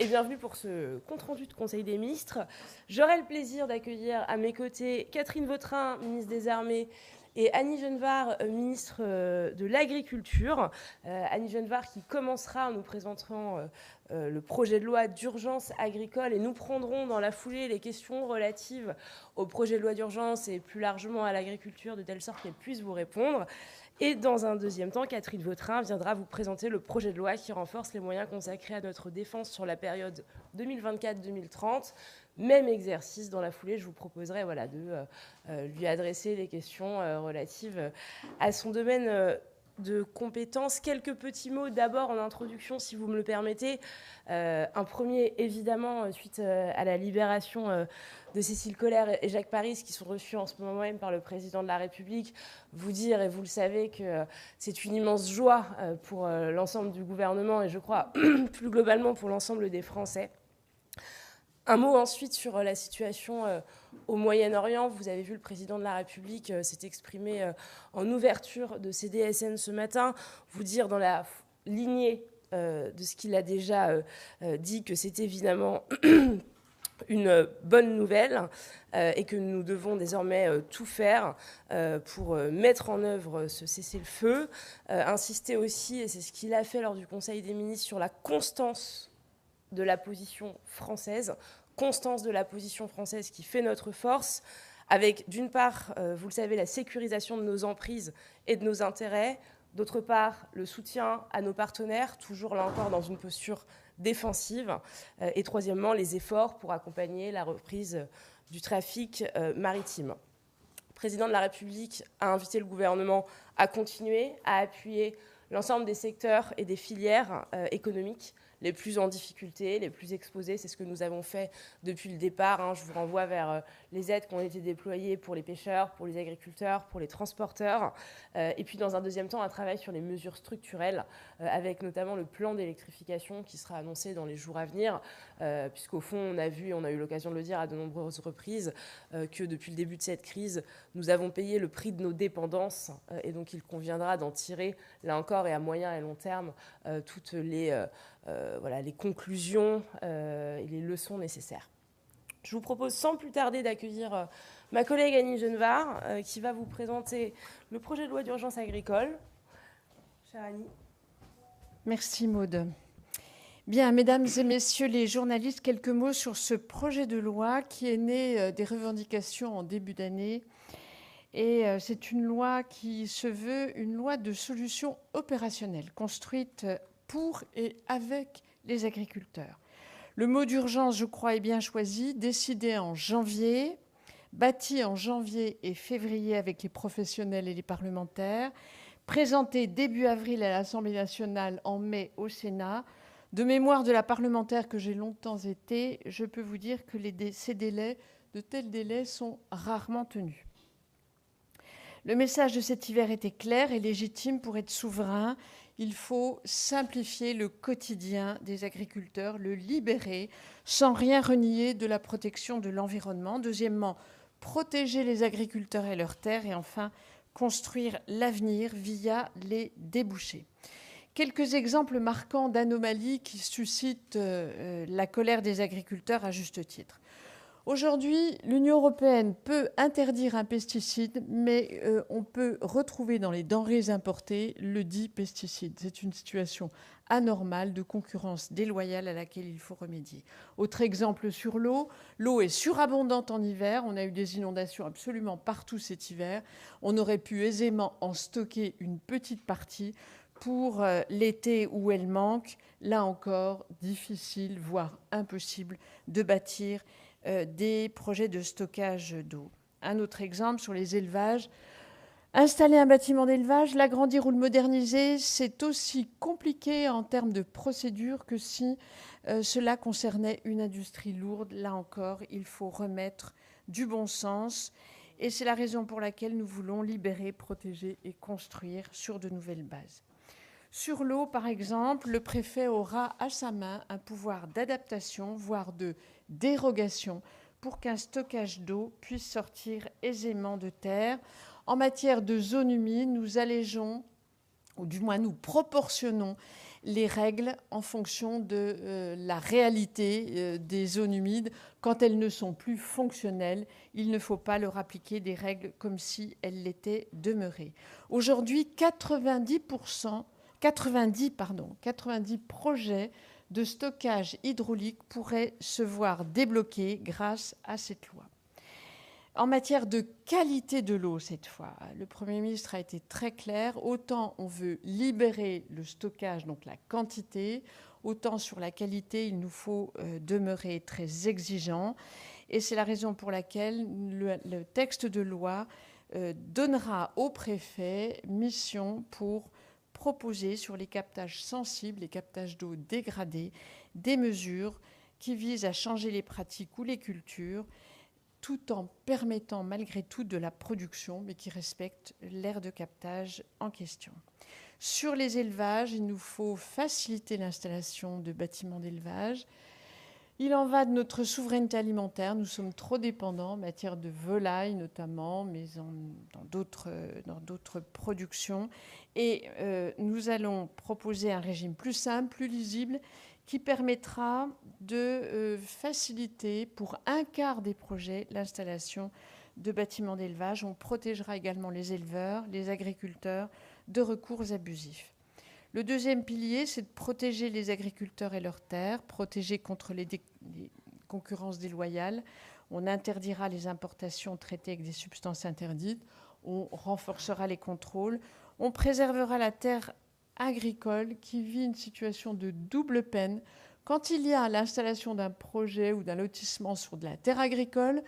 et bienvenue pour ce compte-rendu de Conseil des ministres. J'aurai le plaisir d'accueillir à mes côtés Catherine Vautrin, ministre des Armées, et Annie Genevard, ministre de l'Agriculture. Annie Genevard qui commencera en nous présentant le projet de loi d'urgence agricole, et nous prendrons dans la foulée les questions relatives au projet de loi d'urgence et plus largement à l'agriculture, de telle sorte qu'elle puisse vous répondre. Et dans un deuxième temps, Catherine Vautrin viendra vous présenter le projet de loi qui renforce les moyens consacrés à notre défense sur la période 2024-2030. Même exercice, dans la foulée, je vous proposerai de lui adresser les questions relatives à son domaine de compétences. Quelques petits mots d'abord en introduction, si vous me le permettez. Un premier, évidemment, suite à la libération de Cécile Collère et Jacques Paris, qui sont reçus en ce moment même par le président de la République, vous dire, et vous le savez, que c'est une immense joie pour l'ensemble du gouvernement et je crois plus globalement pour l'ensemble des Français. Un mot ensuite sur la situation au Moyen-Orient. Vous avez vu, le président de la République s'est exprimé en ouverture de ces DSN ce matin. Vous dire dans la lignée de ce qu'il a déjà dit que c'est évidemment une bonne nouvelle et que nous devons désormais tout faire pour mettre en œuvre ce cessez-le-feu. Insister aussi, et c'est ce qu'il a fait lors du Conseil des ministres, sur la constance de la position française, qui fait notre force, avec d'une part, vous le savez, la sécurisation de nos emprises et de nos intérêts, d'autre part, le soutien à nos partenaires, toujours là encore dans une posture défensive, et troisièmement, les efforts pour accompagner la reprise du trafic maritime. Le président de la République a invité le gouvernement à continuer à appuyer l'ensemble des secteurs et des filières économiques les plus en difficulté, les plus exposés. C'est ce que nous avons fait depuis le départ. Je vous renvoie vers les aides qui ont été déployées pour les pêcheurs, pour les agriculteurs, pour les transporteurs. Et puis, dans un deuxième temps, un travail sur les mesures structurelles, avec notamment le plan d'électrification qui sera annoncé dans les jours à venir, puisqu'au fond, on a vu, et on a eu l'occasion de le dire à de nombreuses reprises, que depuis le début de cette crise, nous avons payé le prix de nos dépendances. Et donc, il conviendra d'en tirer, là encore, et à moyen et long terme, toutes les conclusions et les leçons nécessaires. Je vous propose sans plus tarder d'accueillir ma collègue Annie Genevard qui va vous présenter le projet de loi d'urgence agricole. Chère Annie. Merci Maude. Bien, mesdames et messieurs les journalistes, quelques mots sur ce projet de loi qui est né des revendications en début d'année. Et c'est une loi qui se veut une loi de solutions opérationnelles, construite pour et avec les agriculteurs. Le mot d'urgence, je crois, est bien choisi, décidé en janvier, bâti en janvier et février avec les professionnels et les parlementaires, présenté début avril à l'Assemblée nationale, en mai au Sénat. De mémoire de la parlementaire que j'ai longtemps été, je peux vous dire que de tels délais sont rarement tenus. Le message de cet hiver était clair et légitime. Pour être souverain, il faut simplifier le quotidien des agriculteurs, le libérer, sans rien renier de la protection de l'environnement. Deuxièmement, protéger les agriculteurs et leurs terres. Et enfin, construire l'avenir via les débouchés. Quelques exemples marquants d'anomalies qui suscitent la colère des agriculteurs à juste titre. Aujourd'hui, l'Union européenne peut interdire un pesticide, mais on peut retrouver dans les denrées importées le dit pesticide. C'est une situation anormale de concurrence déloyale à laquelle il faut remédier. Autre exemple sur l'eau. L'eau est surabondante en hiver. On a eu des inondations absolument partout cet hiver. On aurait pu aisément en stocker une petite partie pour l'été où elle manque. Là encore, difficile, voire impossible de bâtir des projets de stockage d'eau. Un autre exemple sur les élevages. Installer un bâtiment d'élevage, l'agrandir ou le moderniser, c'est aussi compliqué en termes de procédure que si cela concernait une industrie lourde. Là encore, il faut remettre du bon sens. Et c'est la raison pour laquelle nous voulons libérer, protéger et construire sur de nouvelles bases. Sur l'eau, par exemple, le préfet aura à sa main un pouvoir d'adaptation, voire de dérogation, pour qu'un stockage d'eau puisse sortir aisément de terre. En matière de zones humides, nous allégeons, ou du moins nous proportionnons, les règles en fonction de la réalité des zones humides. Quand elles ne sont plus fonctionnelles, il ne faut pas leur appliquer des règles comme si elles l'étaient demeurées. Aujourd'hui, 90 projets de stockage hydraulique pourraient se voir débloqués grâce à cette loi. En matière de qualité de l'eau, cette fois, le Premier ministre a été très clair. Autant on veut libérer le stockage, donc la quantité, autant sur la qualité, il nous faut demeurer très exigeants. Et c'est la raison pour laquelle le texte de loi donnera au préfet mission pour proposer sur les captages sensibles, les captages d'eau dégradés, des mesures qui visent à changer les pratiques ou les cultures, tout en permettant malgré tout de la production, mais qui respecte l'aire de captage en question. Sur les élevages, il nous faut faciliter l'installation de bâtiments d'élevage. Il en va de notre souveraineté alimentaire. Nous sommes trop dépendants en matière de volailles notamment, mais dans d'autres productions. Et nous allons proposer un régime plus simple, plus lisible, qui permettra de faciliter pour un quart des projets l'installation de bâtiments d'élevage. On protégera également les éleveurs, les agriculteurs de recours abusifs. Le deuxième pilier, c'est de protéger les agriculteurs et leurs terres, protéger contre les concurrences déloyales. On interdira les importations traitées avec des substances interdites. On renforcera les contrôles. On préservera la terre agricole qui vit une situation de double peine. Quand il y a l'installation d'un projet ou d'un lotissement sur de la terre agricole,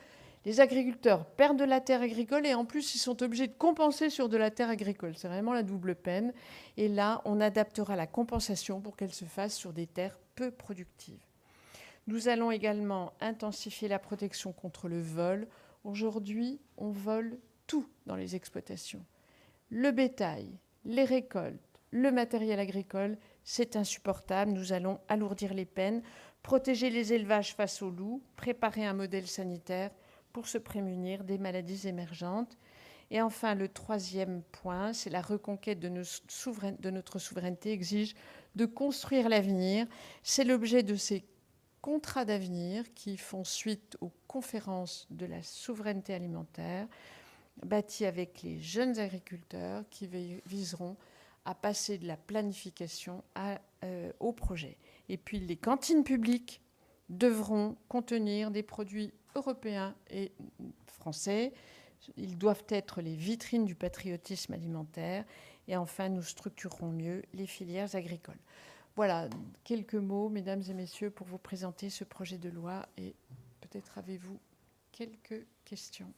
les agriculteurs perdent de la terre agricole et en plus, ils sont obligés de compenser sur de la terre agricole. C'est vraiment la double peine. Et là, on adaptera la compensation pour qu'elle se fasse sur des terres peu productives. Nous allons également intensifier la protection contre le vol. Aujourd'hui, on vole tout dans les exploitations. Le bétail, les récoltes, le matériel agricole, c'est insupportable. Nous allons alourdir les peines, protéger les élevages face aux loups, préparer un modèle sanitaire pour se prémunir des maladies émergentes. Et enfin, le troisième point, c'est la reconquête de notre souveraineté exige de construire l'avenir. C'est l'objet de ces contrats d'avenir qui font suite aux conférences de la souveraineté alimentaire, bâtis avec les jeunes agriculteurs qui viseront à passer de la planification au projet. Et puis les cantines publiques devront contenir des produits européens et français. Ils doivent être les vitrines du patriotisme alimentaire. Et enfin, nous structurerons mieux les filières agricoles. Voilà, quelques mots, mesdames et messieurs, pour vous présenter ce projet de loi. Et peut-être avez-vous quelques questions.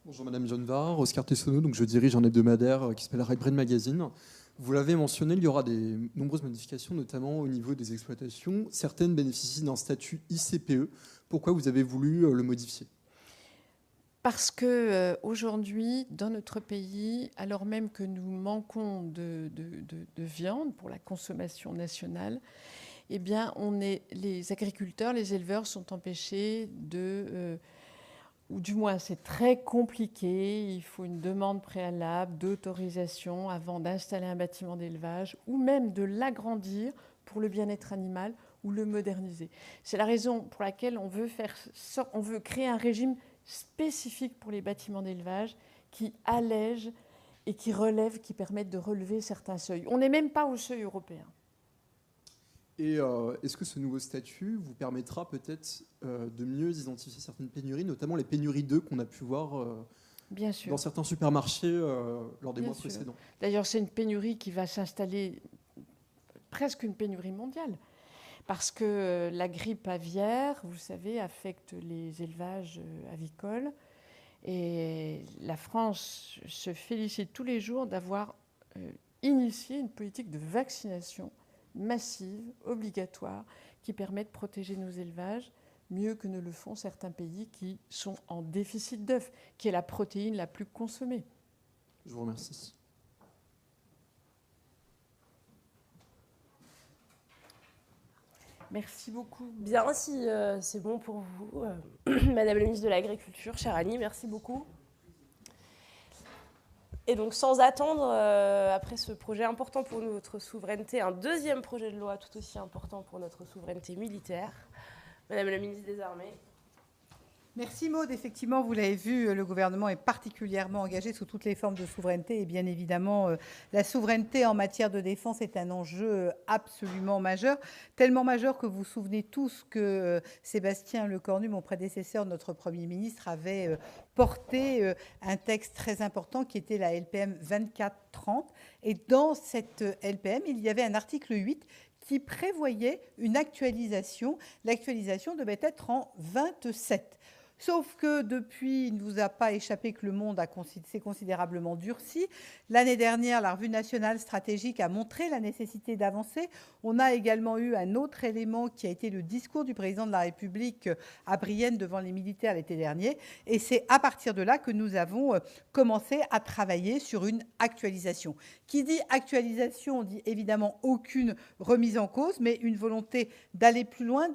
Bonjour Madame Genevard, Oscar Tessonneau, donc je dirige un hebdomadaire qui s'appelle Red Brain Magazine. Vous l'avez mentionné, il y aura de nombreuses modifications, notamment au niveau des exploitations. Certaines bénéficient d'un statut ICPE. Pourquoi vous avez voulu le modifier ? Parce qu'aujourd'hui, dans notre pays, alors même que nous manquons de viande pour la consommation nationale, eh bien, les agriculteurs, les éleveurs sont empêchés ou du moins c'est très compliqué, il faut une demande préalable d'autorisation avant d'installer un bâtiment d'élevage ou même de l'agrandir pour le bien-être animal ou le moderniser. C'est la raison pour laquelle on veut créer un régime spécifique pour les bâtiments d'élevage qui allège et qui relève, qui permettent de relever certains seuils. On n'est même pas au seuil européen. Et est-ce que ce nouveau statut vous permettra peut-être de mieux identifier certaines pénuries, notamment les pénuries d'œufs qu'on a pu voir Bien sûr. dans certains supermarchés lors des Bien mois sûr. précédents ? D'ailleurs, c'est une pénurie qui va s'installer, presque une pénurie mondiale, parce que la grippe aviaire, vous savez, affecte les élevages avicoles. Et la France se félicite tous les jours d'avoir initié une politique de vaccination massive, obligatoire, qui permet de protéger nos élevages mieux que ne le font certains pays qui sont en déficit d'œufs, qui est la protéine la plus consommée. Je vous remercie. Merci beaucoup. Bien, si c'est bon pour vous, Madame la ministre de l'Agriculture, chère Annie, merci beaucoup. Et donc, sans attendre, après ce projet important pour notre souveraineté, un deuxième projet de loi tout aussi important pour notre souveraineté militaire. Madame la ministre des Armées. Merci Maud. Effectivement, vous l'avez vu, le gouvernement est particulièrement engagé sous toutes les formes de souveraineté. Et bien évidemment, la souveraineté en matière de défense est un enjeu absolument majeur. Tellement majeur que vous vous souvenez tous que Sébastien Lecornu, mon prédécesseur, notre Premier ministre, avait porté un texte très important qui était la LPM 2430. Et dans cette LPM, il y avait un article 8 qui prévoyait une actualisation. L'actualisation devait être en 27. Sauf que depuis, il ne vous a pas échappé que le monde s'est considérablement durci. L'année dernière, la revue nationale stratégique a montré la nécessité d'avancer. On a également eu un autre élément qui a été le discours du président de la République à Brienne devant les militaires l'été dernier. Et c'est à partir de là que nous avons commencé à travailler sur une actualisation. Qui dit actualisation, dit évidemment aucune remise en cause, mais une volonté d'aller plus loin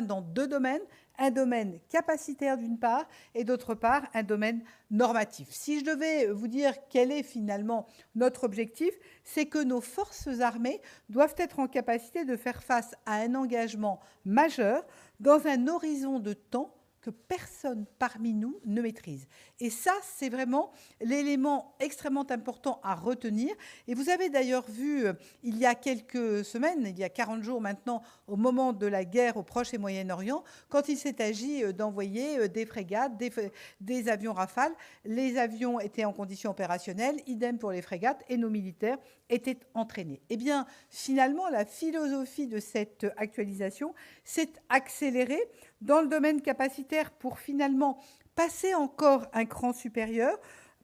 dans deux domaines. Un domaine capacitaire d'une part et d'autre part un domaine normatif. Si je devais vous dire quel est finalement notre objectif, c'est que nos forces armées doivent être en capacité de faire face à un engagement majeur dans un horizon de temps que personne parmi nous ne maîtrise. Et ça, c'est vraiment l'élément extrêmement important à retenir. Et vous avez d'ailleurs vu, il y a quelques semaines, il y a 40 jours maintenant, au moment de la guerre au Proche et Moyen-Orient, quand il s'est agi d'envoyer des frégates, des avions Rafale, les avions étaient en condition opérationnelle, idem pour les frégates, et nos militaires étaient entraînés. Eh bien, finalement, la philosophie de cette actualisation s'est accélérée dans le domaine capacitaire pour finalement passer encore un cran supérieur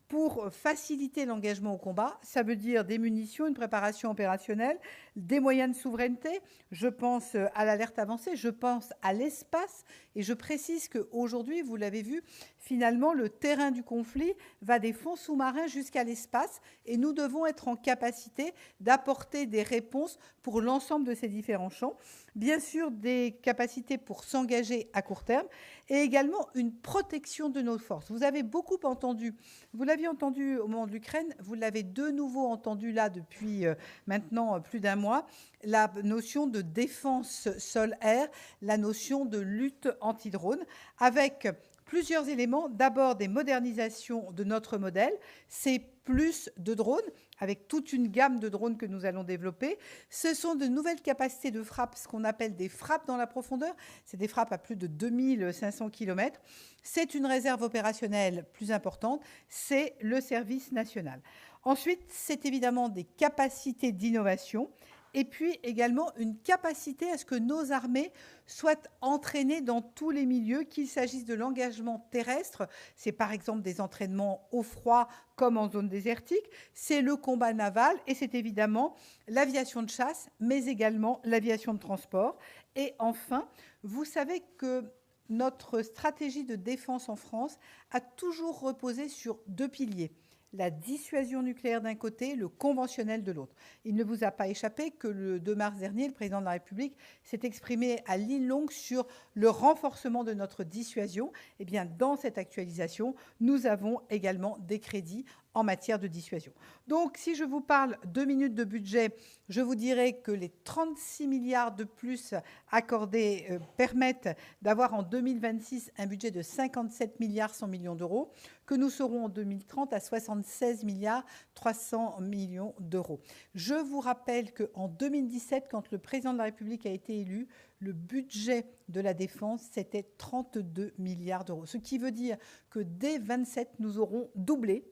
pour faciliter l'engagement au combat. Ça veut dire des munitions, une préparation opérationnelle, des moyens de souveraineté. Je pense à l'alerte avancée, je pense à l'espace. Et je précise qu'aujourd'hui, vous l'avez vu, finalement, le terrain du conflit va des fonds sous-marins jusqu'à l'espace. Et nous devons être en capacité d'apporter des réponses pour l'ensemble de ces différents champs. Bien sûr, des capacités pour s'engager à court terme et également une protection de nos forces. Vous avez beaucoup entendu, vous l'aviez entendu au moment de l'Ukraine, vous l'avez de nouveau entendu là depuis maintenant plus d'un mois, la notion de défense sol-air, la notion de lutte anti-drone, avec plusieurs éléments. D'abord, des modernisations de notre modèle, c'est plus de drones, avec toute une gamme de drones que nous allons développer. Ce sont de nouvelles capacités de frappe, ce qu'on appelle des frappes dans la profondeur. C'est des frappes à plus de 2500 km. C'est une réserve opérationnelle plus importante. C'est le service national. Ensuite, c'est évidemment des capacités d'innovation. Et puis également une capacité à ce que nos armées soient entraînées dans tous les milieux, qu'il s'agisse de l'engagement terrestre, c'est par exemple des entraînements au froid comme en zone désertique, c'est le combat naval et c'est évidemment l'aviation de chasse, mais également l'aviation de transport. Et enfin, vous savez que notre stratégie de défense en France a toujours reposé sur deux piliers. La dissuasion nucléaire d'un côté, le conventionnel de l'autre. Il ne vous a pas échappé que le 2 mars dernier, le président de la République s'est exprimé à ligne longue sur le renforcement de notre dissuasion. Eh bien, dans cette actualisation, nous avons également des crédits en matière de dissuasion. Donc, si je vous parle 2 minutes de budget, je vous dirais que les 36 milliards de plus accordés permettent d'avoir en 2026 un budget de 57 milliards 100 millions d'euros, que nous serons en 2030 à 76 milliards 300 millions d'euros. Je vous rappelle qu'en 2017, quand le président de la République a été élu, le budget de la défense, c'était 32 milliards d'euros. Ce qui veut dire que dès 2027, nous aurons doublé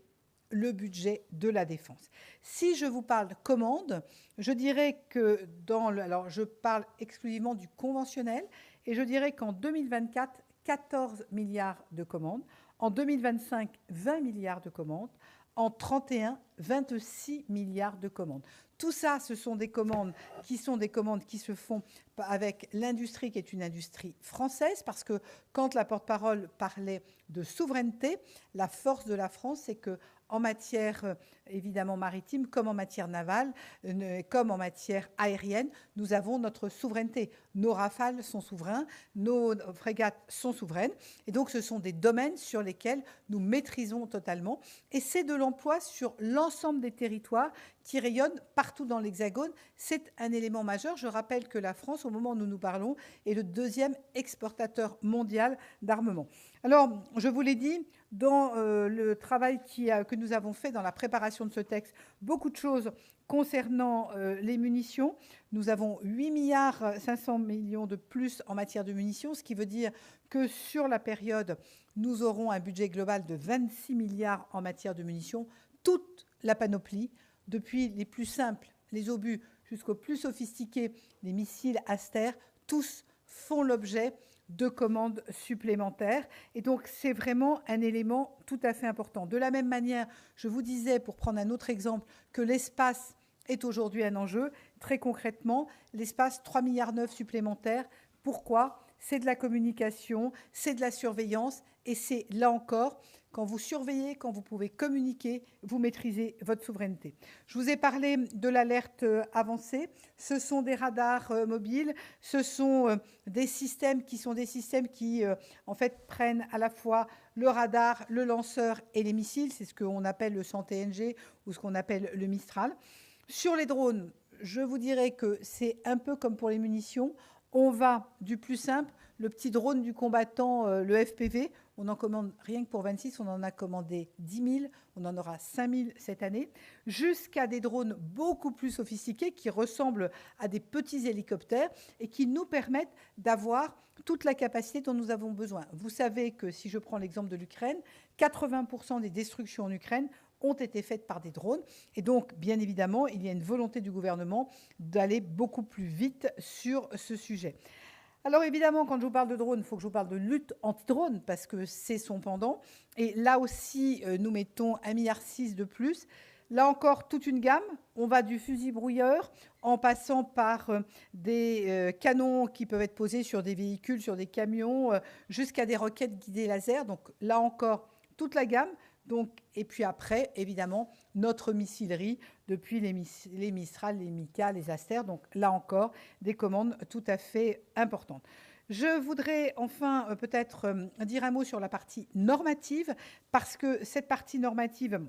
le budget de la défense. Si je vous parle commande, je dirais que alors je parle exclusivement du conventionnel, et je dirais qu'en 2024, 14 milliards de commandes, en 2025, 20 milliards de commandes, en 31, 26 milliards de commandes. Tout ça, ce sont des commandes qui se font avec l'industrie qui est une industrie française, parce que quand la porte-parole parlait de souveraineté, la force de la France, c'est que en matière évidemment maritime, comme en matière navale, comme en matière aérienne. Nous avons notre souveraineté. Nos Rafales sont souverains, nos frégates sont souveraines. Et donc, ce sont des domaines sur lesquels nous maîtrisons totalement. Et c'est de l'emploi sur l'ensemble des territoires qui rayonnent partout dans l'Hexagone. C'est un élément majeur. Je rappelle que la France, au moment où nous nous parlons, est le 2e exportateur mondial d'armement. Alors, je vous l'ai dit, dans le travail que nous avons fait dans la préparation de ce texte, beaucoup de choses concernant les munitions. Nous avons 8,5 milliards de plus en matière de munitions, ce qui veut dire que sur la période, nous aurons un budget global de 26 milliards en matière de munitions, toute la panoplie, depuis les plus simples, les obus, jusqu'aux plus sophistiqués, les missiles Aster, tous font l'objet de commandes supplémentaires. Et donc, c'est vraiment un élément tout à fait important. De la même manière, je vous disais, pour prendre un autre exemple, que l'espace est aujourd'hui un enjeu. Très concrètement, l'espace, 3,9 milliards supplémentaires. Pourquoi ? C'est de la communication, c'est de la surveillance, et c'est, là encore, quand vous surveillez, quand vous pouvez communiquer, vous maîtrisez votre souveraineté. Je vous ai parlé de l'alerte avancée. Ce sont des radars mobiles, ce sont des systèmes qui en fait, prennent à la fois le radar, le lanceur et les missiles. C'est ce qu'on appelle le 100 TNG ou ce qu'on appelle le Mistral. Sur les drones, je vous dirais que c'est un peu comme pour les munitions. On va du plus simple, le petit drone du combattant, le FPV, on en commande rien que pour 26, on en a commandé 10 000, on en aura 5 000 cette année, jusqu'à des drones beaucoup plus sophistiqués qui ressemblent à des petits hélicoptères et qui nous permettent d'avoir toute la capacité dont nous avons besoin. Vous savez que si je prends l'exemple de l'Ukraine, 80% des destructions en Ukraine ont été faites par des drones. Et donc, bien évidemment, il y a une volonté du gouvernement d'aller beaucoup plus vite sur ce sujet. Alors, évidemment, quand je vous parle de drone, il faut que je vous parle de lutte anti-drone, parce que c'est son pendant. Et là aussi, nous mettons 1,6 milliard de plus. Là encore, toute une gamme. On va du fusil brouilleur, en passant par des canons qui peuvent être posés sur des véhicules, sur des camions, jusqu'à des roquettes guidées laser. Donc, là encore, toute la gamme. Donc, et puis après, évidemment, notre missilerie, depuis les Mistral, les Mika, les Aster. Donc là encore, des commandes tout à fait importantes. Je voudrais enfin peut-être dire un mot sur la partie normative, parce que cette partie normative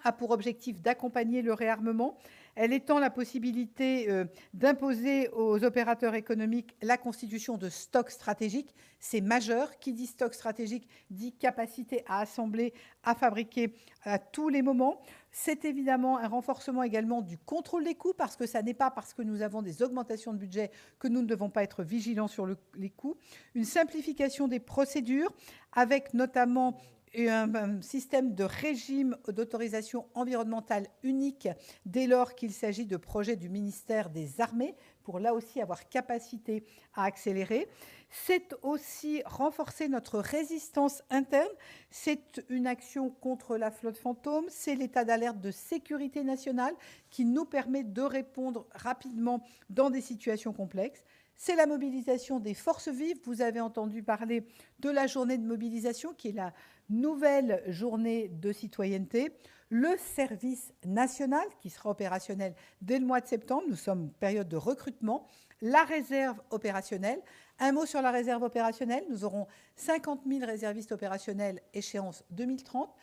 a pour objectif d'accompagner le réarmement. Elle étend la possibilité d'imposer aux opérateurs économiques la constitution de stocks stratégiques. C'est majeur. Qui dit stock stratégique dit capacité à assembler, à fabriquer à tous les moments. C'est évidemment un renforcement également du contrôle des coûts, parce que ça n'est pas parce que nous avons des augmentations de budget que nous ne devons pas être vigilants sur les coûts. Une simplification des procédures, avec notamment un système de régime d'autorisation environnementale unique dès lors qu'il s'agit de projets du ministère des Armées, pour là aussi avoir capacité à accélérer. C'est aussi renforcer notre résistance interne. C'est une action contre la flotte fantôme. C'est l'état d'alerte de sécurité nationale qui nous permet de répondre rapidement dans des situations complexes. C'est la mobilisation des forces vives. Vous avez entendu parler de la journée de mobilisation, qui est la nouvelle journée de citoyenneté. Le service national, qui sera opérationnel dès le mois de septembre. Nous sommes en période de recrutement. La réserve opérationnelle. Un mot sur la réserve opérationnelle. Nous aurons 50 000 réservistes opérationnels, échéance 2030,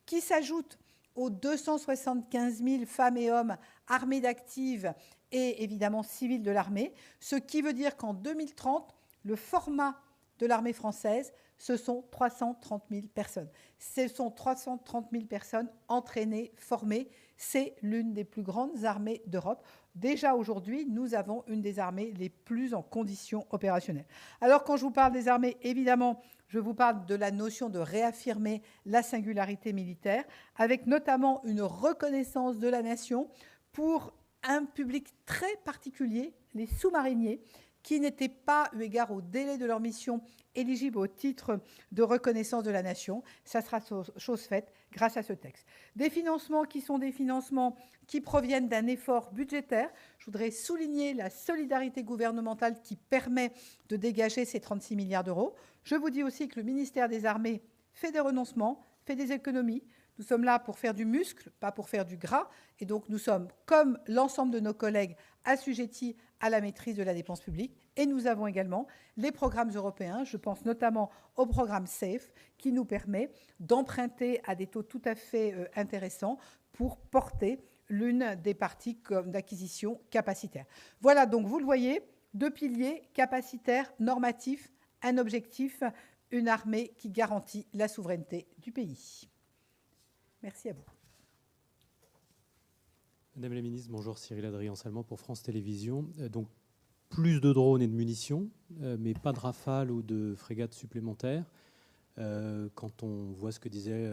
qui s'ajoutent aux 275 000 femmes et hommes armés d'actives et évidemment civils de l'armée, ce qui veut dire qu'en 2030, le format de l'armée française, ce sont 330 000 personnes. Ce sont 330 000 personnes entraînées, formées. C'est l'une des plus grandes armées d'Europe. Déjà aujourd'hui, nous avons une des armées les plus en conditions opérationnelles. Alors quand je vous parle des armées, évidemment, je vous parle de la notion de réaffirmer la singularité militaire, avec notamment une reconnaissance de la nation pour un public très particulier, les sous-mariniers, qui n'étaient pas, eu égard au délai de leur mission, éligibles au titre de reconnaissance de la nation. Ça sera chose faite grâce à ce texte. Des financements qui sont des financements qui proviennent d'un effort budgétaire. Je voudrais souligner la solidarité gouvernementale qui permet de dégager ces 36 milliards d'euros. Je vous dis aussi que le ministère des Armées fait des renoncements, fait des économies. Nous sommes là pour faire du muscle, pas pour faire du gras. Et donc, nous sommes, comme l'ensemble de nos collègues, assujettis à la maîtrise de la dépense publique. Et nous avons également les programmes européens. Je pense notamment au programme SAFE, qui nous permet d'emprunter à des taux tout à fait intéressants pour porter l'une des parties d'acquisition capacitaire. Voilà, donc vous le voyez, 2 piliers capacitaires, normatifs, un objectif, une armée qui garantit la souveraineté du pays. Merci à vous. Madame la ministre, bonjour, Cyril Adrien-Salmon pour France Télévisions. Donc, plus de drones et de munitions, mais pas de Rafale ou de frégates supplémentaires. Quand on voit ce que disait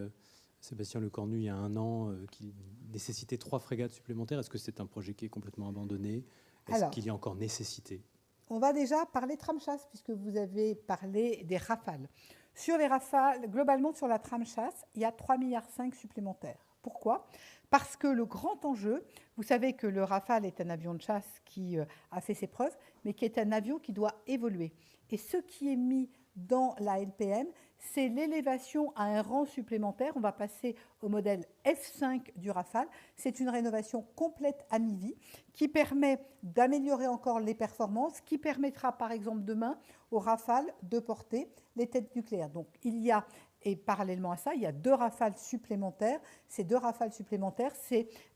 Sébastien Lecornu il y a un an, qu'il nécessitait 3 frégates supplémentaires, est-ce que c'est un projet qui est complètement abandonné? Est-ce qu'il y a encore nécessité? On va déjà parler tram-chasse, puisque vous avez parlé des Rafales. Sur les Rafales, globalement sur la tram-chasse, il y a 3,5 milliards supplémentaires. Pourquoi ? Parce que le grand enjeu, vous savez que le Rafale est un avion de chasse qui a fait ses preuves, mais qui est un avion qui doit évoluer. Et ce qui est mis dans la LPM, c'est l'élévation à un rang supplémentaire. On va passer au modèle F5 du Rafale. C'est une rénovation complète à mi-vie qui permet d'améliorer encore les performances, qui permettra par exemple demain au Rafale de porter les têtes nucléaires. Donc il y a, et parallèlement à ça, il y a 2 Rafales supplémentaires. Ces 2 Rafales supplémentaires,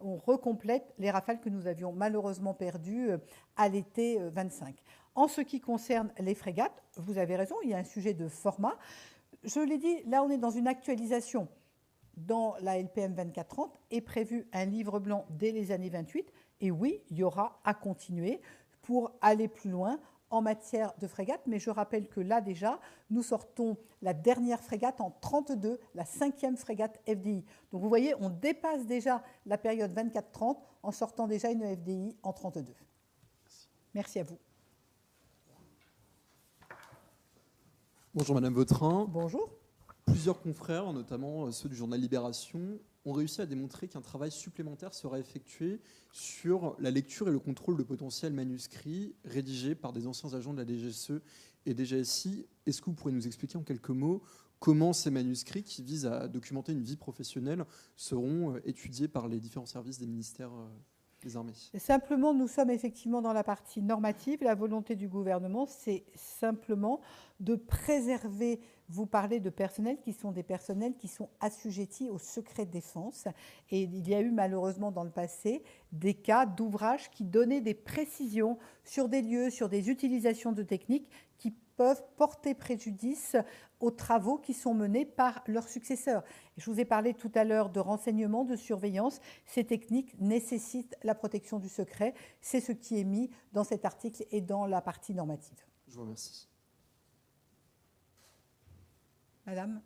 on recomplète les Rafales que nous avions malheureusement perdus à l'été 25. En ce qui concerne les frégates, vous avez raison, il y a un sujet de format. Je l'ai dit, là on est dans une actualisation. Dans la LPM 2430 est prévu un livre blanc dès les années 28. Et oui, il y aura à continuer pour aller plus loin en matière de frégates. Mais je rappelle que là déjà, nous sortons la dernière frégate en 32, la 5e frégate FDI. Donc vous voyez, on dépasse déjà la période 24-30 en sortant déjà une FDI en 32. Merci à vous. Bonjour Madame Vautrin. Bonjour. Plusieurs confrères, notamment ceux du journal Libération, ont réussi à démontrer qu'un travail supplémentaire sera effectué sur la lecture et le contrôle de potentiels manuscrits rédigés par des anciens agents de la DGSE et DGSI. Est-ce que vous pourriez nous expliquer en quelques mots comment ces manuscrits qui visent à documenter une vie professionnelle seront étudiés par les différents services des ministères des armées? Simplement, nous sommes effectivement dans la partie normative. La volonté du gouvernement, c'est simplement de préserver, vous parlez de personnels qui sont des personnels qui sont assujettis au secret de défense. Et il y a eu malheureusement dans le passé des cas d'ouvrages qui donnaient des précisions sur des lieux, sur des utilisations de techniques qui peuvent porter préjudice aux travaux qui sont menés par leurs successeurs. Et je vous ai parlé tout à l'heure de renseignement, de surveillance. Ces techniques nécessitent la protection du secret. C'est ce qui est mis dans cet article et dans la partie normative. Je vous remercie. Madame ?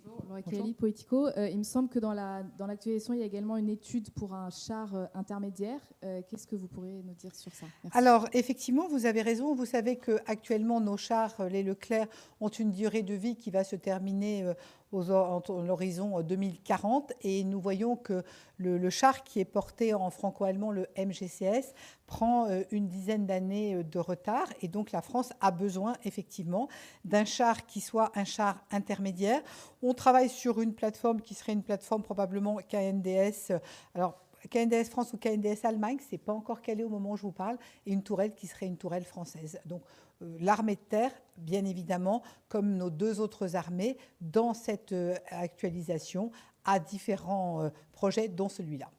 Laura Kelly, Politico. Il me semble que dans l'actualisation, il y a également une étude pour un char intermédiaire. Qu'est-ce que vous pourriez nous dire sur ça? Merci. Alors, effectivement, vous avez raison. Vous savez qu'actuellement, nos chars, les Leclerc, ont une durée de vie qui va se terminer à l'horizon 2040. Et nous voyons que le char qui est porté en franco-allemand, le MGCS, prend une dizaine d'années de retard. Et donc, la France a besoin, effectivement, d'un char qui soit un char intermédiaire. On travaille sur une plateforme qui serait une plateforme probablement KNDS. Alors, KNDS France ou KNDS Allemagne, ce n'est pas encore calé au moment où je vous parle, et une tourelle qui serait une tourelle française. Donc, l'armée de terre, bien évidemment, comme nos 2 autres armées, dans cette actualisation, a différents projets, dont celui-là.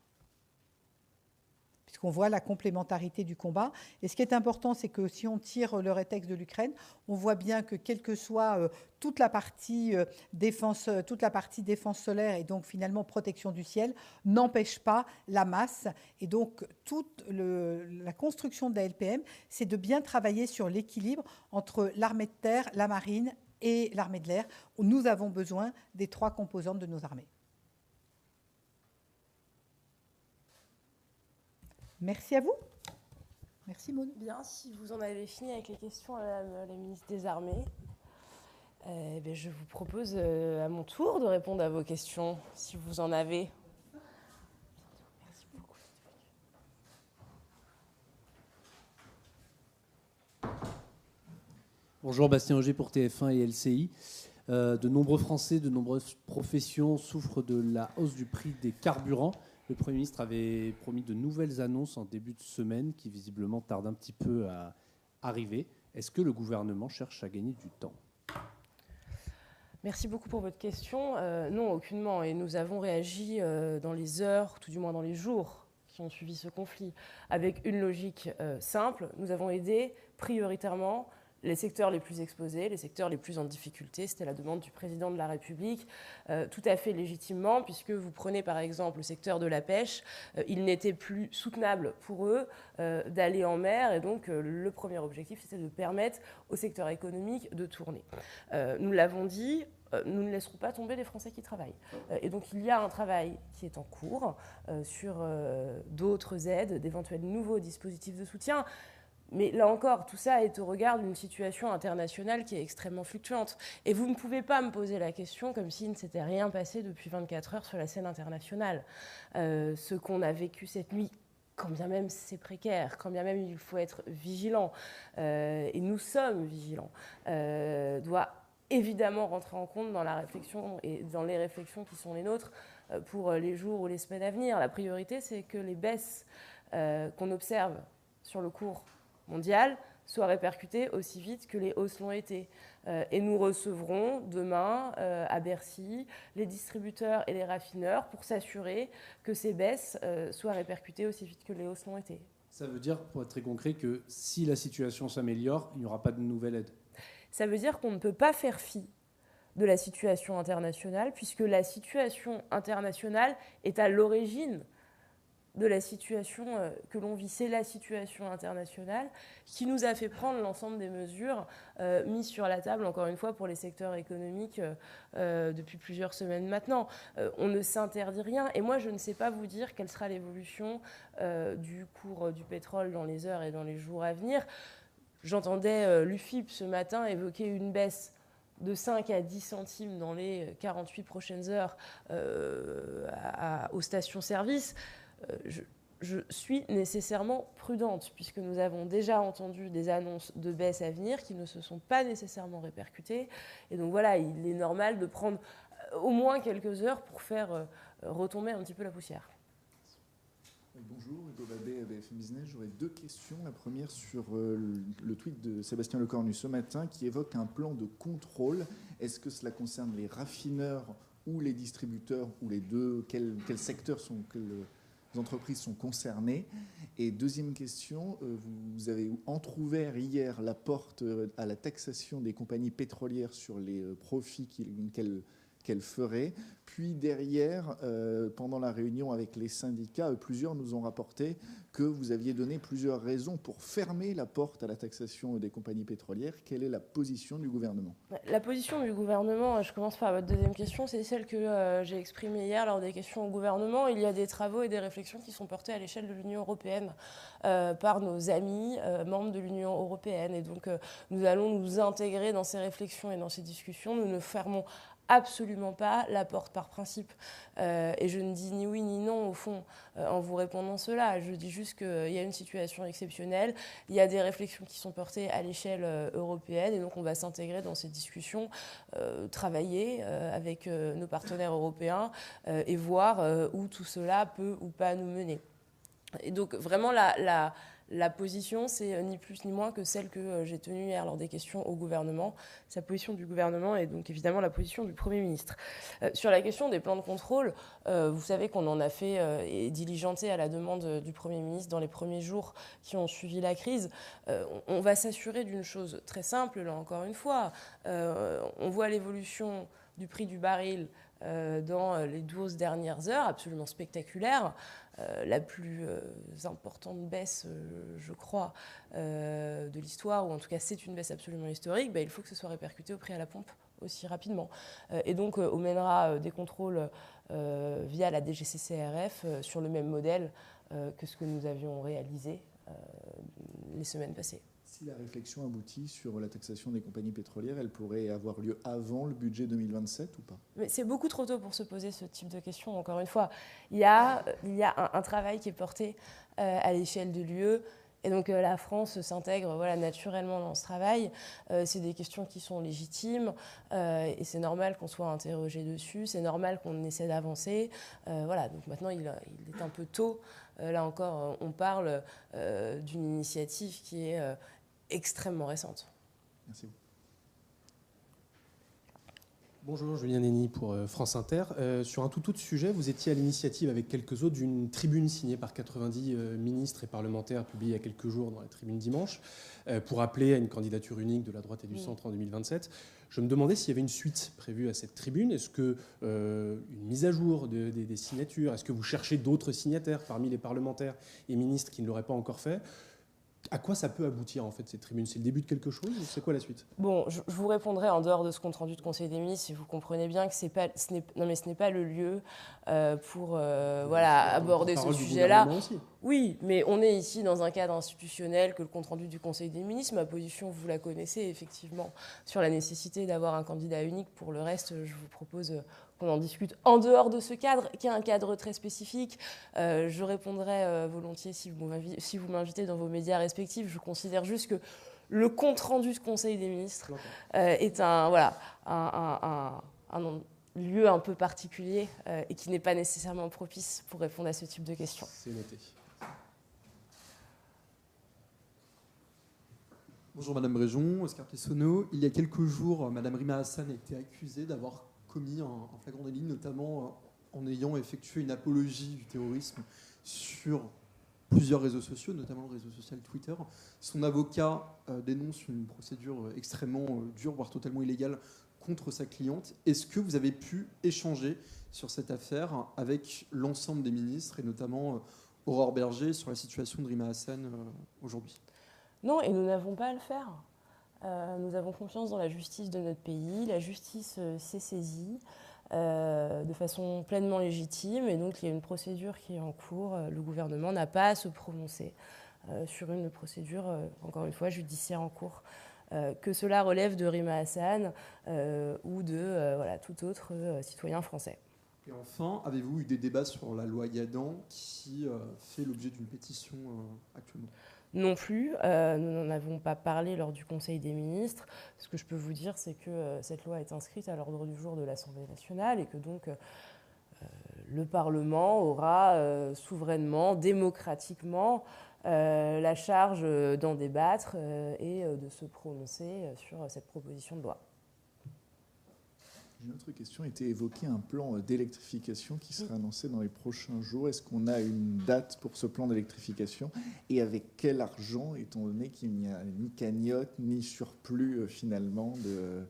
Puisqu'on voit la complémentarité du combat. Et ce qui est important, c'est que si on tire le rétexte de l'Ukraine, on voit bien que quelle que soit toute la partie défense solaire et donc finalement protection du ciel, n'empêche pas la masse. Et donc toute la construction de la LPM, c'est de bien travailler sur l'équilibre entre l'armée de terre, la marine et l'armée de l'air, où nous avons besoin des 3 composantes de nos armées. Merci à vous. Merci Maud. Bien, si vous en avez fini avec les questions à la ministre des Armées, je vous propose à mon tour de répondre à vos questions, si vous en avez. Merci beaucoup. Bonjour, Bastien Auger pour TF1 et LCI. De nombreux Français, de nombreuses professions souffrent de la hausse du prix des carburants. Le Premier ministre avait promis de nouvelles annonces en début de semaine qui visiblement tardent un petit peu à arriver. Est-ce que le gouvernement cherche à gagner du temps ? Merci beaucoup pour votre question. Non, aucunement. Et nous avons réagi dans les heures, tout du moins dans les jours qui ont suivi ce conflit, avec une logique simple. Nous avons aidé prioritairement les secteurs les plus exposés, les secteurs les plus en difficulté. C'était la demande du président de la République, tout à fait légitimement, puisque vous prenez par exemple le secteur de la pêche, il n'était plus soutenable pour eux d'aller en mer, et donc le premier objectif, c'était de permettre au secteur économique de tourner. Nous l'avons dit, nous ne laisserons pas tomber les Français qui travaillent. Et donc il y a un travail qui est en cours sur d'autres aides, d'éventuels nouveaux dispositifs de soutien. Mais là encore, tout ça est au regard d'une situation internationale qui est extrêmement fluctuante. Et vous ne pouvez pas me poser la question comme s'il ne s'était rien passé depuis 24 heures sur la scène internationale. Ce qu'on a vécu cette nuit, quand bien même c'est précaire, quand bien même il faut être vigilant, et nous sommes vigilants, doit évidemment rentrer en compte dans la réflexion et dans les réflexions qui sont les nôtres pour les jours ou les semaines à venir. La priorité, c'est que les baisses qu'on observe sur le cours mondial soient répercutées aussi vite que les hausses l'ont été. Et nous recevrons demain à Bercy les distributeurs et les raffineurs pour s'assurer que ces baisses soient répercutées aussi vite que les hausses l'ont été. Ça veut dire, pour être très concret, que si la situation s'améliore, il n'y aura pas de nouvelle aide. Ça veut dire qu'on ne peut pas faire fi de la situation internationale, puisque la situation internationale est à l'origine de la situation que l'on vit. C'est la situation internationale qui nous a fait prendre l'ensemble des mesures mises sur la table, encore une fois, pour les secteurs économiques depuis plusieurs semaines maintenant. On ne s'interdit rien. Et moi, je ne sais pas vous dire quelle sera l'évolution du cours du pétrole dans les heures et dans les jours à venir. J'entendais l'UFIP ce matin évoquer une baisse de 5 à 10 centimes dans les 48 prochaines heures aux stations-service. Je suis nécessairement prudente, puisque nous avons déjà entendu des annonces de baisse à venir qui ne se sont pas nécessairement répercutées. Et donc voilà, il est normal de prendre au moins quelques heures pour faire retomber un petit peu la poussière. Bonjour, Hugo Babet, BFM Business. J'aurais deux questions. La première sur le tweet de Sébastien Lecornu ce matin qui évoque un plan de contrôle. Est-ce que cela concerne les raffineurs ou les distributeurs ou les deux? Quels secteurs quelles entreprises sont concernées? Et deuxième question, vous avez entrouvert hier la porte à la taxation des compagnies pétrolières sur les profits qu'elles feraient. Puis derrière, pendant la réunion avec les syndicats, plusieurs nous ont rapporté que vous aviez donné plusieurs raisons pour fermer la porte à la taxation des compagnies pétrolières. Quelle est la position du gouvernement? La position du gouvernement, je commence par votre deuxième question, c'est celle que j'ai exprimée hier lors des questions au gouvernement. Il y a des travaux et des réflexions qui sont portés à l'échelle de l'Union européenne par nos amis membres de l'Union européenne. Et donc, nous allons nous intégrer dans ces réflexions et dans ces discussions. Nous ne fermons absolument pas la porte par principe. Et je ne dis ni oui ni non, au fond, en vous répondant cela. Je dis juste qu'il y a une situation exceptionnelle, il y a des réflexions qui sont portées à l'échelle européenne, et donc on va s'intégrer dans ces discussions, travailler avec nos partenaires européens et voir où tout cela peut ou pas nous mener. Et donc vraiment la position, c'est ni plus ni moins que celle que j'ai tenue hier lors des questions au gouvernement. Sa position du gouvernement est donc évidemment la position du Premier ministre. Sur la question des plans de contrôle, vous savez qu'on en a fait et diligenté à la demande du Premier ministre dans les premiers jours qui ont suivi la crise. On va s'assurer d'une chose très simple, là encore une fois. On voit l'évolution du prix du baril dans les 12 dernières heures, absolument spectaculaire. La plus importante baisse, je crois, de l'histoire, ou en tout cas c'est une baisse absolument historique, il faut que ce soit répercuté au prix à la pompe aussi rapidement. Et donc on mènera des contrôles via la DGCCRF sur le même modèle que ce que nous avions réalisé les semaines passées. Si la réflexion aboutit sur la taxation des compagnies pétrolières, elle pourrait avoir lieu avant le budget 2027 ou pas? Mais c'est beaucoup trop tôt pour se poser ce type de questions. Encore une fois, il y a un travail qui est porté à l'échelle de l'UE Et donc la France s'intègre naturellement dans ce travail. C'est des questions qui sont légitimes et c'est normal qu'on soit interrogé dessus, c'est normal qu'on essaie d'avancer. Donc maintenant il est un peu tôt. Là encore, on parle d'une initiative qui est extrêmement récente. Merci. Bonjour, Julien Nenny pour France Inter. Sur un tout autre sujet, vous étiez à l'initiative avec quelques autres d'une tribune signée par 90 ministres et parlementaires publiée il y a quelques jours dans la Tribune dimanche pour appeler à une candidature unique de la droite et du centre en 2027. Je me demandais s'il y avait une suite prévue à cette tribune. Est-ce que une mise à jour des signatures, est-ce que vous cherchez d'autres signataires parmi les parlementaires et ministres qui ne l'auraient pas encore fait ? À quoi ça peut aboutir, en fait, cette tribune ? C'est le début de quelque chose ou c'est quoi la suite ? Bon, je vous répondrai en dehors de ce compte-rendu de Conseil des ministres, si vous comprenez bien que ce n'est pas le lieu pour aborder ce sujet-là. Oui, mais on est ici dans un cadre institutionnel que le compte-rendu du Conseil des ministres. Ma position, vous la connaissez, effectivement, sur la nécessité d'avoir un candidat unique. Pour le reste, je vous propose qu'on en discute en dehors de ce cadre, qui est un cadre très spécifique. Je répondrai volontiers si vous m'invitez dans vos médias respectifs. Je considère juste que le compte-rendu du Conseil des ministres est un lieu un peu particulier et qui n'est pas nécessairement propice pour répondre à ce type de questions. C'est noté. Bonjour Madame Bréjon, Oscar Tessonneau. Il y a quelques jours, Madame Rima Hassan a été accusée d'avoir commis un flagrant délit, notamment en ayant effectué une apologie du terrorisme sur plusieurs réseaux sociaux, notamment le réseau social Twitter. Son avocat dénonce une procédure extrêmement dure, voire totalement illégale, contre sa cliente. Est-ce que vous avez pu échanger sur cette affaire avec l'ensemble des ministres, et notamment Aurore Berger, sur la situation de Rima Hassan aujourd'hui ? Non, et nous n'avons pas à le faire. Nous avons confiance dans la justice de notre pays. La justice s'est saisie de façon pleinement légitime, et donc il y a une procédure qui est en cours. Le gouvernement n'a pas à se prononcer sur une procédure, encore une fois, judiciaire en cours. Que cela relève de Rima Hassan ou de tout autre citoyen français. Et enfin, avez-vous eu des débats sur la loi Yadan qui fait l'objet d'une pétition actuellement ? Non plus, nous n'en avons pas parlé lors du Conseil des ministres. Ce que je peux vous dire, c'est que cette loi est inscrite à l'ordre du jour de l'Assemblée nationale et que donc le Parlement aura souverainement, démocratiquement, la charge d'en débattre et de se prononcer sur cette proposition de loi. Une autre question était évoqué un plan d'électrification qui sera annoncé dans les prochains jours. Est-ce qu'on a une date pour ce plan d'électrification et avec quel argent, étant donné qu'il n'y a ni cagnotte ni surplus finalement de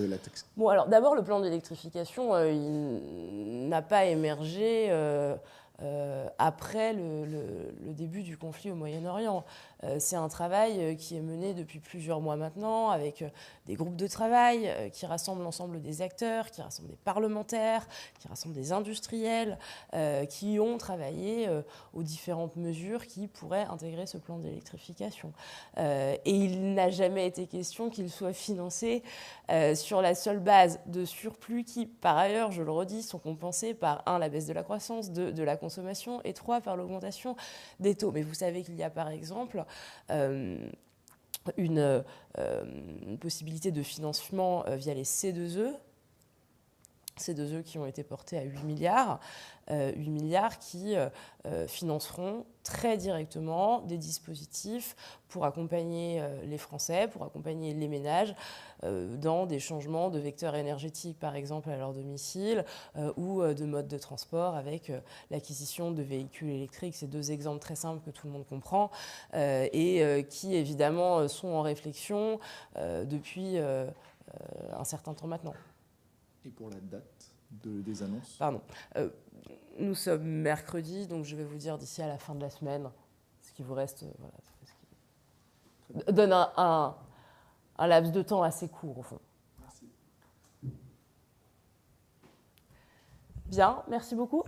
la taxe ? Bon, alors d'abord, le plan d'électrification, il n'a pas émergé après le début du conflit au Moyen-Orient. C'est un travail qui est mené depuis plusieurs mois maintenant, avec des groupes de travail qui rassemblent l'ensemble des acteurs, qui rassemblent des parlementaires, qui rassemblent des industriels, qui ont travaillé aux différentes mesures qui pourraient intégrer ce plan d'électrification. Et il n'a jamais été question qu'il soit financé sur la seule base de surplus qui, par ailleurs, je le redis, sont compensés par 1, la baisse de la croissance, 2, de la consommation, et 3, par l'augmentation des taux. Mais vous savez qu'il y a par exemple une possibilité de financement via les C2E, C2E qui ont été portés à 8 milliards qui financeront très directement des dispositifs pour accompagner les Français, pour accompagner les ménages dans des changements de vecteurs énergétiques, par exemple, à leur domicile, ou de modes de transport avec l'acquisition de véhicules électriques. C'est 2 exemples très simples que tout le monde comprend et qui, évidemment, sont en réflexion depuis un certain temps maintenant. Et pour la date des annonces ? Pardon. Nous sommes mercredi, donc je vais vous dire d'ici à la fin de la semaine ce qui vous reste. Donne un laps de temps assez court, au fond. Merci. Bien, merci beaucoup.